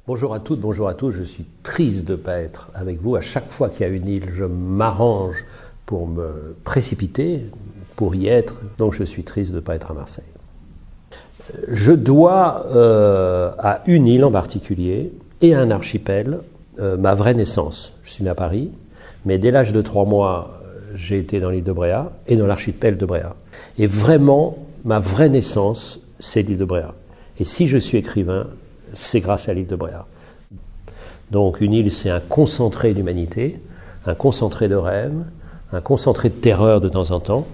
Bonjour à toutes, bonjour à tous. Je suis triste de ne pas être avec vous. À chaque fois qu'il y a une île, je m'arrange pour me précipiter, pour y être. Donc je suis triste de ne pas être à Marseille. Je dois à une île en particulier et à un archipel ma vraie naissance. Je suis né à Paris, mais dès l'âge de 3 mois, j'ai été dans l'île de Bréhat et dans l'archipel de Bréhat. Et vraiment, ma vraie naissance, c'est l'île de Bréhat. Et si je suis écrivain, c'est grâce à l'île de Bréhat. Donc une île, c'est un concentré d'humanité, un concentré de rêve, un concentré de terreur de temps en temps.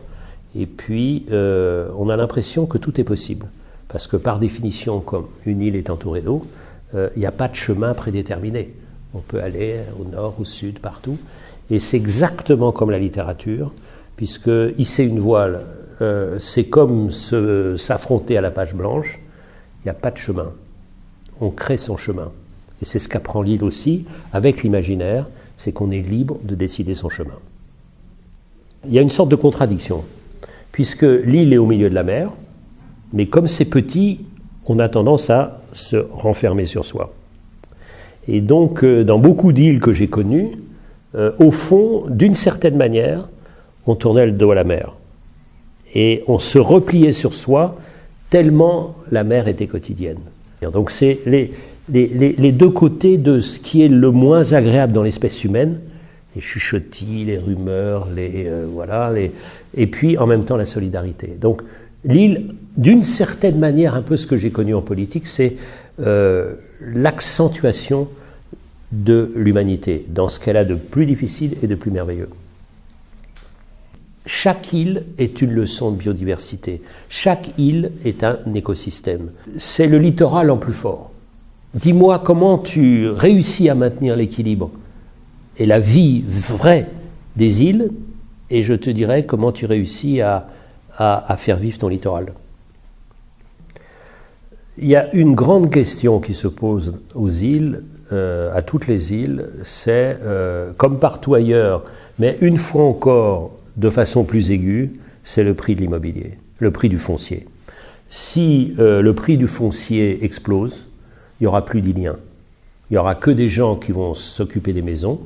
Et puis, on a l'impression que tout est possible. Parce que par définition, comme une île est entourée d'eau, il n'y a pas de chemin prédéterminé. On peut aller au nord, au sud, partout. Et c'est exactement comme la littérature, puisque hisser une voile, c'est comme s'affronter à la page blanche. Il n'y a pas de chemin. On crée son chemin. Et c'est ce qu'apprend l'île aussi, avec l'imaginaire, c'est qu'on est libre de décider son chemin. Il y a une sorte de contradiction, puisque l'île est au milieu de la mer, mais comme c'est petit, on a tendance à se renfermer sur soi. Et donc, dans beaucoup d'îles que j'ai connues, au fond, d'une certaine manière, on tournait le dos à la mer. Et on se repliait sur soi tellement la mer était quotidienne. Donc c'est les deux côtés de ce qui est le moins agréable dans l'espèce humaine, les chuchottis, les rumeurs, et puis en même temps la solidarité. Donc l'île, d'une certaine manière, un peu ce que j'ai connu en politique, c'est l'accentuation de l'humanité, dans ce qu'elle a de plus difficile et de plus merveilleux. Chaque île est une leçon de biodiversité. Chaque île est un écosystème. C'est le littoral en plus fort. Dis-moi comment tu réussis à maintenir l'équilibre et la vie vraie des îles, et je te dirai comment tu réussis à faire vivre ton littoral. Il y a une grande question qui se pose aux îles, à toutes les îles, c'est, comme partout ailleurs, mais une fois encore, de façon plus aiguë, c'est le prix de l'immobilier, le prix du foncier. Si le prix du foncier explose, il n'y aura plus d'Iliens. Il n'y aura que des gens qui vont s'occuper des maisons,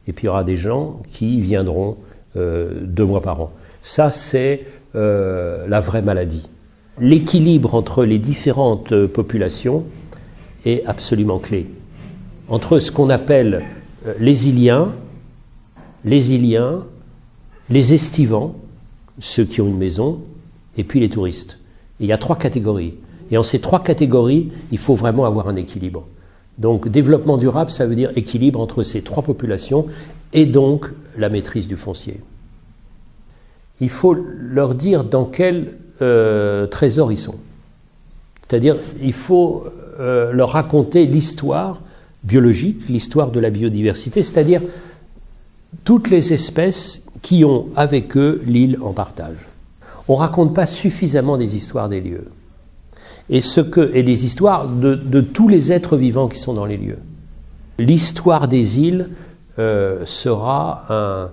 et puis il y aura des gens qui viendront 2 mois par an. Ça, c'est la vraie maladie. L'équilibre entre les différentes populations est absolument clé. Entre ce qu'on appelle les Iliens, les estivants, ceux qui ont une maison, et puis les touristes. Et il y a 3 catégories. Et en ces 3 catégories, il faut vraiment avoir un équilibre. Donc développement durable, ça veut dire équilibre entre ces 3 populations, et donc la maîtrise du foncier. Il faut leur dire dans quel trésor ils sont. C'est-à-dire, il faut leur raconter l'histoire biologique, l'histoire de la biodiversité, c'est-à-dire toutes les espèces qui ont avec eux l'île en partage. On ne raconte pas suffisamment des histoires des lieux. Et des histoires de tous les êtres vivants qui sont dans les lieux. L'histoire des îles sera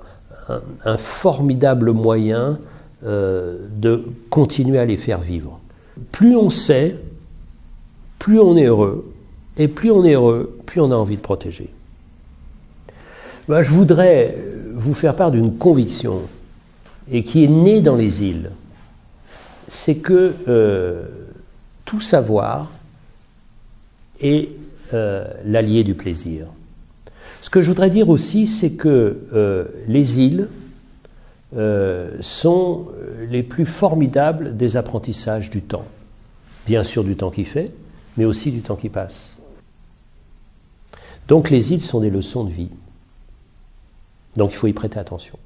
un formidable moyen de continuer à les faire vivre. Plus on sait, plus on est heureux. Et plus on est heureux, plus on a envie de protéger. Je voudrais vous faire part d'une conviction, et qui est née dans les îles. C'est que tout savoir est l'allié du plaisir. Ce que je voudrais dire aussi, c'est que les îles sont les plus formidables des apprentissages du temps. Bien sûr du temps qui fait, mais aussi du temps qui passe. Donc les îles sont des leçons de vie. Donc il faut y prêter attention.